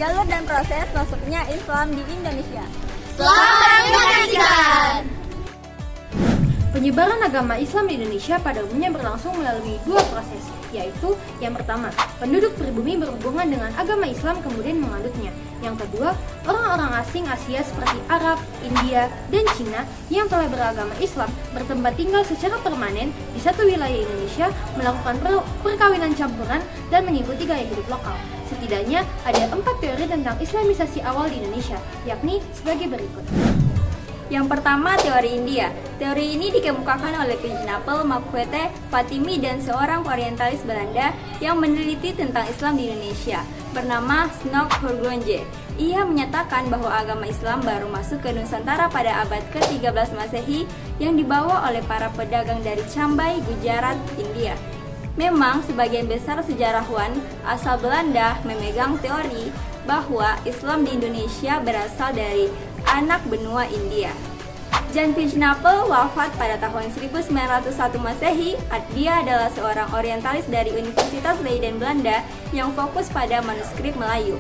jalur dan proses masuknya Islam di Indonesia. Selamat menyaksikan! Penyebaran agama Islam di Indonesia pada umumnya berlangsung melalui dua proses, yaitu yang pertama, penduduk pribumi berhubungan dengan agama Islam kemudian menganutnya. Yang kedua, orang-orang asing Asia seperti Arab, India, dan Cina yang telah beragama Islam bertempat tinggal secara permanen di satu wilayah Indonesia, melakukan perkawinan campuran dan mengikuti gaya hidup lokal. Setidaknya ada 4 teori tentang Islamisasi awal di Indonesia, yakni sebagai berikut. Yang pertama, teori India. Teori ini dikemukakan oleh Pigenappel, Marquette, Fatimi, dan seorang orientalis Belanda yang meneliti tentang Islam di Indonesia, bernama Snoek Hoorngrongje. Ia menyatakan bahwa agama Islam baru masuk ke Nusantara pada abad ke-13 Masehi yang dibawa oleh para pedagang dari Cambay, Gujarat, India. Memang sebagian besar sejarawan asal Belanda memegang teori bahwa Islam di Indonesia berasal dari anak benua India. Jan Pigenappel wafat pada tahun 1901 Masehi. Dia adalah seorang orientalis dari Universitas Leiden Belanda yang fokus pada manuskrip Melayu.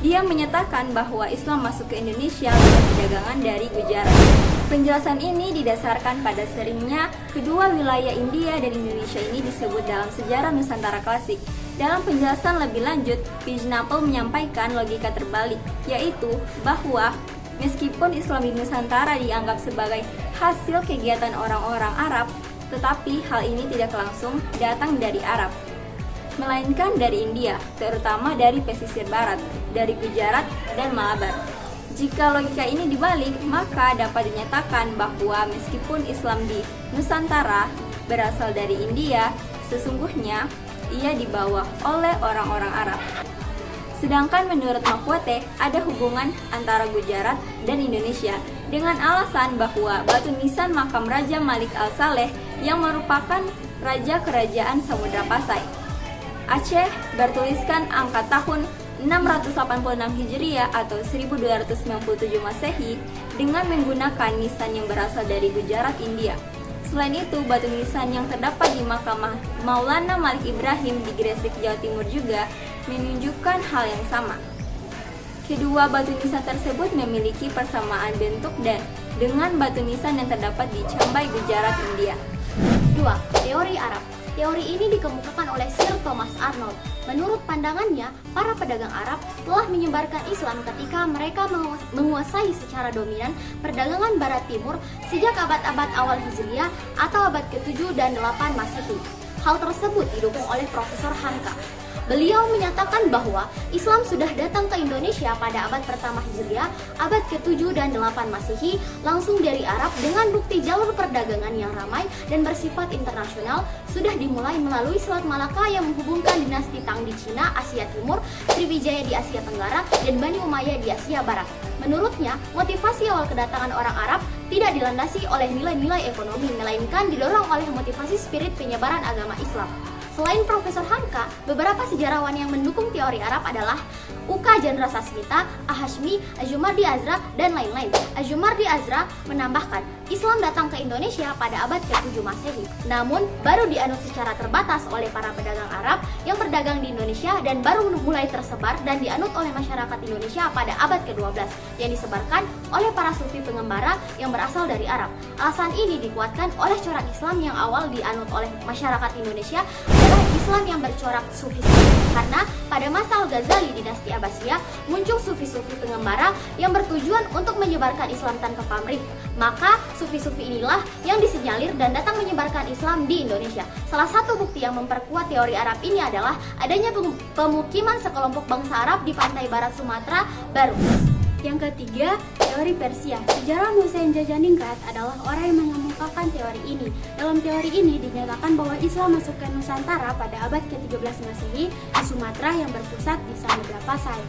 Dia menyatakan bahwa Islam masuk ke Indonesia lewat perdagangan dari Gujarat. Penjelasan ini didasarkan pada seringnya kedua wilayah India dan Indonesia ini disebut dalam sejarah Nusantara klasik. Dalam penjelasan lebih lanjut, Pigenappel menyampaikan logika terbalik, yaitu bahwa meskipun Islam di Nusantara dianggap sebagai hasil kegiatan orang-orang Arab, tetapi hal ini tidak langsung datang dari Arab, melainkan dari India, terutama dari pesisir barat, dari Gujarat dan Malabar. Jika logika ini dibalik, maka dapat dinyatakan bahwa meskipun Islam di Nusantara berasal dari India, sesungguhnya ia dibawa oleh orang-orang Arab. Sedangkan menurut Marquette, ada hubungan antara Gujarat dan Indonesia dengan alasan bahwa batu nisan makam Raja Malik Al-Saleh yang merupakan raja kerajaan Samudra Pasai Aceh bertuliskan angka tahun 686 Hijriah atau 1297 Masehi dengan menggunakan nisan yang berasal dari Gujarat, India. Selain itu, batu nisan yang terdapat di makam Maulana Malik Ibrahim di Gresik, Jawa Timur juga menunjukkan hal yang sama. Kedua batu nisan tersebut memiliki persamaan bentuk dan dengan batu nisan yang terdapat di Cambay, Gujarat, India. 2. Teori Arab. Teori ini dikemukakan oleh Sir Thomas Arnold. Menurut pandangannya, para pedagang Arab telah menyebarkan Islam ketika mereka menguasai secara dominan perdagangan Barat Timur sejak abad-abad awal Hijriah atau abad ke-7 dan 8 Masehi. Hal tersebut didukung oleh Profesor Hamka. Beliau menyatakan bahwa Islam sudah datang ke Indonesia pada abad pertama Hijriah, abad ke-7 dan 8 Masehi, langsung dari Arab dengan bukti jalur perdagangan yang ramai dan bersifat internasional sudah dimulai melalui Selat Malaka yang menghubungkan dinasti Tang di Cina, Asia Timur, Sriwijaya di Asia Tenggara, dan Bani Umayyah di Asia Barat. Menurutnya, motivasi awal kedatangan orang Arab tidak dilandasi oleh nilai-nilai ekonomi, melainkan didorong oleh motivasi spirit penyebaran agama Islam. Selain Profesor Hamka, beberapa sejarawan yang mendukung teori Arab adalah Uka Jandrasasmita, Ahashmi, Ajumardi Azra, dan lain-lain. Ajumardi Azra menambahkan, Islam datang ke Indonesia pada abad ke-7 Masehi, namun baru dianut secara terbatas oleh para pedagang Arab yang berdagang di Indonesia dan baru mulai tersebar dan dianut oleh masyarakat Indonesia pada abad ke-12 yang disebarkan oleh para sufi pengembara yang berasal dari Arab. Alasan ini dikuatkan oleh corak Islam yang awal dianut oleh masyarakat Indonesia adalah Islam yang bercorak sufi, karena pada masa Al-Ghazali dinasti Abbasiyah muncul sufi-sufi pengembara yang bertujuan untuk menyebarkan Islam tanpa pamrih. Maka sufi-sufi inilah yang disinyalir dan datang menyebarkan Islam di Indonesia. Salah satu bukti yang memperkuat teori Arab ini adalah adanya pemukiman sekelompok bangsa Arab di pantai barat Sumatera baru. Yang ketiga, teori Persia. Sejarawan Hussein Jajaningrat adalah orang yang mengemukakan teori ini. Dalam teori ini dinyatakan bahwa Islam masuk ke Nusantara pada abad ke-13 Masehi di Sumatera yang berpusat di Samudra Pasai.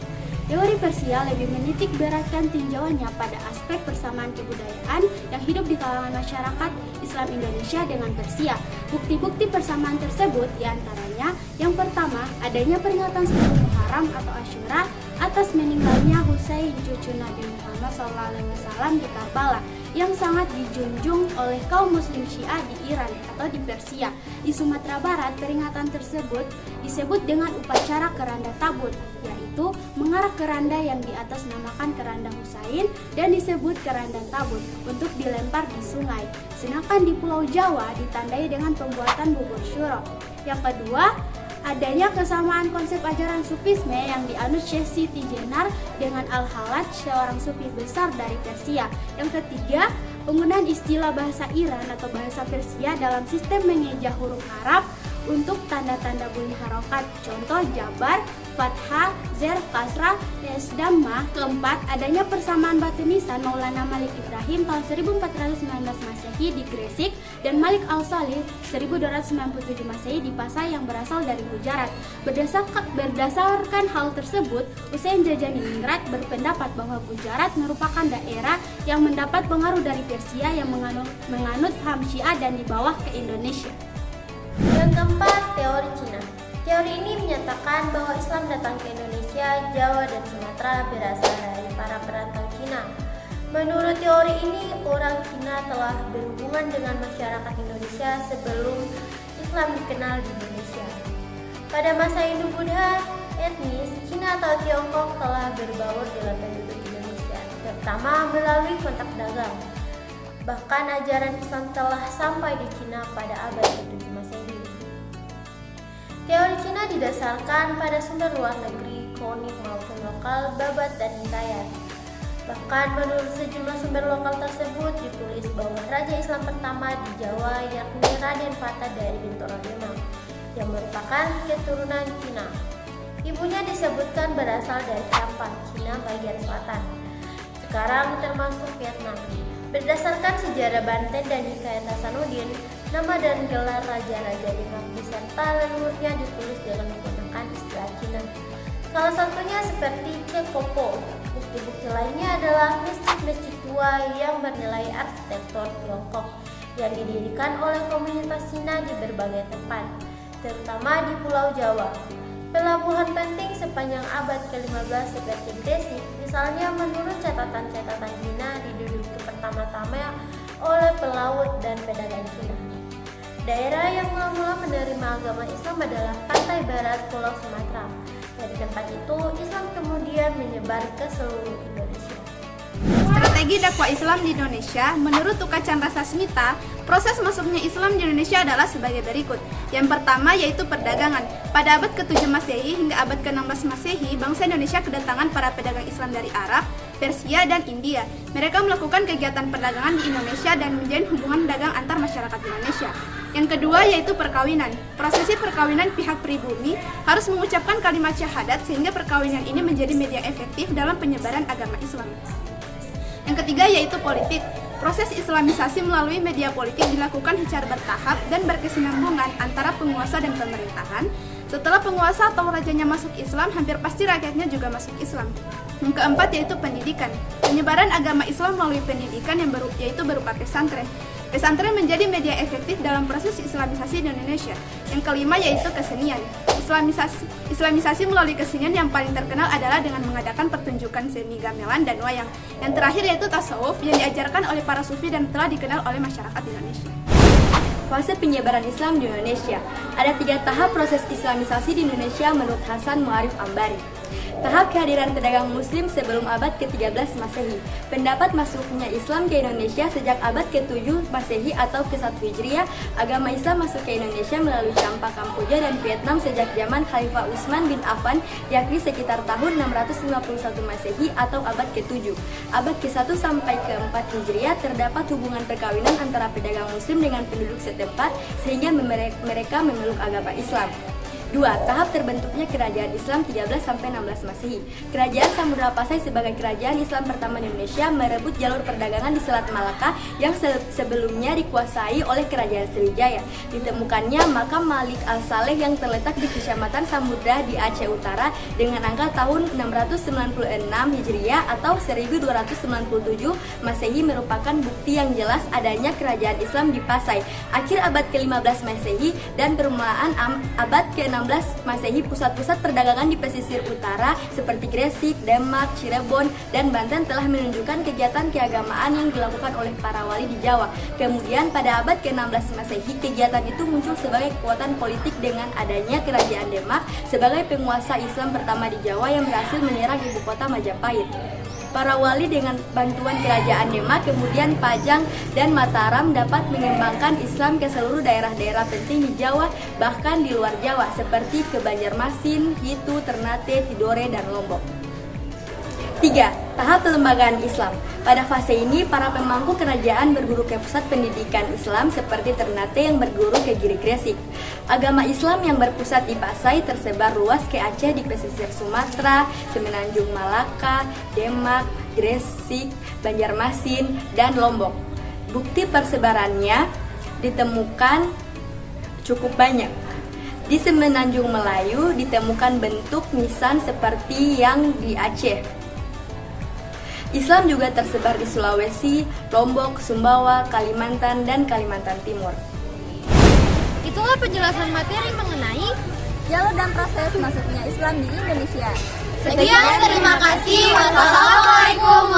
Teori Persia lebih menitik beratkan tinjauannya pada aspek persamaan kebudayaan yang hidup di kalangan masyarakat Islam Indonesia dengan Persia. Bukti-bukti persamaan tersebut diantaranya yang pertama, adanya peringatan 10 Muharram atau Asyura atas meninggalnya Husain cucu Nabi Muhammad SAW di Karbala. yang sangat dijunjung oleh kaum muslim Syiah di Iran atau di Persia. Di Sumatera Barat, peringatan tersebut disebut dengan upacara keranda tabut, yaitu mengarak keranda yang di atas namakan keranda Husain dan disebut keranda tabut untuk dilempar di sungai. Sedangkan di Pulau Jawa ditandai dengan pembuatan bubur syuro. Yang kedua, adanya kesamaan konsep ajaran Sufisme yang dianut Syekh Siti Jenar dengan Al-Hallaj, seorang sufi besar dari Persia. Yang ketiga, penggunaan istilah bahasa Iran atau bahasa Persia dalam sistem mengeja huruf Arab untuk tanda-tanda bunyi harokat, contoh jabar, fathah, zer, kasrah, yes, damma. Keempat, adanya persamaan batu nisan Maulana Malik Ibrahim tahun 1419 Masehi di Gresik dan Malik Al-Salih 1297 Masehi di Pasai yang berasal dari Gujarat. Berdasarkan hal tersebut, Husain Jajaningrat berpendapat bahwa Gujarat merupakan daerah yang mendapat pengaruh dari Persia yang menganut paham Syiah dan dibawa ke Indonesia. Yang keempat, teori Cina. Teori ini menyatakan bahwa Islam datang ke Indonesia, Jawa, dan Sumatera berasal dari para perantau Cina. Menurut teori ini, orang Cina telah berhubungan dengan masyarakat Indonesia sebelum Islam dikenal di Indonesia. Pada masa Hindu-Buddha, etnis Cina atau Tiongkok telah berbaur dalam penduduk Indonesia, terutama melalui kontak dagang. Bahkan ajaran Islam telah sampai di Cina pada abad ke-7 Masehi. Teori Cina didasarkan pada sumber luar negeri, kronik maupun lokal, babat dan hikayat. Bahkan menurut sejumlah sumber lokal tersebut ditulis bahwa Raja Islam pertama di Jawa yakni Raden Fata dari Bintoro Demak yang merupakan keturunan Cina. Ibunya disebutkan berasal dari Campan, Cina bagian selatan, sekarang termasuk Vietnam. Berdasarkan sejarah Banten dan hikayat Hasanuddin, nama dan gelar raja-raja Demak beserta leluhurnya ditulis dengan menggunakan istilah Cina. Salah satunya seperti Cekopo. Bukti-bukti lainnya adalah masjid-masjid tua yang bernilai arsitektur Tiongkok yang didirikan oleh komunitas Cina di berbagai tempat, terutama di Pulau Jawa. Pelabuhan penting sepanjang abad ke-15 seperti Gresik, misalnya menurut catatan-catatan Cina diduduki pertama-tama oleh pelaut dan pedagang Cina. Daerah yang mula-mula menerima agama Islam adalah pantai barat Pulau Sumatera. Dari tempat itu, Islam kemudian menyebar ke seluruh Indonesia. Strategi dakwah Islam di Indonesia, menurut Uka Chandra Sasmita, proses masuknya Islam di Indonesia adalah sebagai berikut. Yang pertama yaitu perdagangan. Pada abad ke-7 Masehi hingga abad ke-16 Masehi, bangsa Indonesia kedatangan para pedagang Islam dari Arab, Persia, dan India. Mereka melakukan kegiatan perdagangan di Indonesia dan menjalin hubungan dagang antar masyarakat Indonesia. Yang kedua yaitu perkawinan. Prosesi perkawinan pihak pribumi harus mengucapkan kalimat syahadat sehingga perkawinan ini menjadi media efektif dalam penyebaran agama Islam. Yang ketiga yaitu politik. Proses islamisasi melalui media politik dilakukan secara bertahap dan berkesinambungan antara penguasa dan pemerintahan. Setelah penguasa atau rajanya masuk Islam, hampir pasti rakyatnya juga masuk Islam. Yang keempat yaitu pendidikan. Penyebaran agama Islam melalui pendidikan yaitu berupa pesantren. Pesantren menjadi media efektif dalam proses islamisasi di Indonesia. Yang kelima yaitu kesenian. Islamisasi melalui kesenian yang paling terkenal adalah dengan mengadakan pertunjukan seni gamelan dan wayang. Yang terakhir yaitu tasawuf yang diajarkan oleh para sufi dan telah dikenal oleh masyarakat Indonesia. Fase penyebaran Islam di Indonesia. Ada 3 tahap proses islamisasi di Indonesia menurut Hasan Mu'arif Ambari. Tahap kehadiran pedagang muslim sebelum abad ke-13 Masehi. Pendapat masuknya Islam ke Indonesia sejak abad ke-7 Masehi atau ke-1 Hijriah. Agama Islam masuk ke Indonesia melalui Champa, Kamboja, dan Vietnam sejak zaman Khalifah Utsman bin Affan, yakni sekitar tahun 651 Masehi atau abad ke-7. Abad ke-1 sampai ke-4 Hijriah terdapat hubungan perkawinan antara pedagang muslim dengan penduduk setempat sehingga mereka memeluk agama Islam. 2. Tahap terbentuknya kerajaan Islam 13 sampai 16 Masehi. Kerajaan Samudra Pasai sebagai kerajaan Islam pertama di Indonesia merebut jalur perdagangan di Selat Malaka yang sebelumnya dikuasai oleh kerajaan Sriwijaya. Ditemukannya makam Malik Al-Saleh yang terletak di Kecamatan Samudra di Aceh Utara dengan angka tahun 696 Hijriah atau 1297 Masehi merupakan bukti yang jelas adanya kerajaan Islam di Pasai akhir abad ke-15 Masehi dan permulaan abad ke-16 ke-16 Masehi, pusat-pusat perdagangan di pesisir utara seperti Gresik, Demak, Cirebon, dan Banten telah menunjukkan kegiatan keagamaan yang dilakukan oleh para wali di Jawa. Kemudian pada abad ke-16 Masehi, kegiatan itu muncul sebagai kekuatan politik dengan adanya Kerajaan Demak sebagai penguasa Islam pertama di Jawa yang berhasil menyerang ibu kota Majapahit. Para wali dengan bantuan Kerajaan Demak, kemudian Pajang dan Mataram dapat mengembangkan Islam ke seluruh daerah-daerah penting di Jawa, bahkan di luar Jawa, seperti ke Banjarmasin, Hitu, Ternate, Tidore, dan Lombok. 3. Tahap pelembagaan Islam. Pada fase ini, para pemangku kerajaan berguru ke pusat pendidikan Islam seperti Ternate yang berguru ke Giri Gresik. Agama Islam yang berpusat di Pasai tersebar luas ke Aceh di pesisir Sumatera, Semenanjung Malaka, Demak, Gresik, Banjarmasin, dan Lombok. Bukti persebarannya ditemukan cukup banyak. Di Semenanjung Melayu ditemukan bentuk nisan seperti yang di Aceh. Islam juga tersebar di Sulawesi, Lombok, Sumbawa, Kalimantan, dan Kalimantan Timur. Itulah penjelasan materi mengenai Jalur dan proses masuknya Islam di Indonesia. Sekian, terima kasih. Wassalamualaikum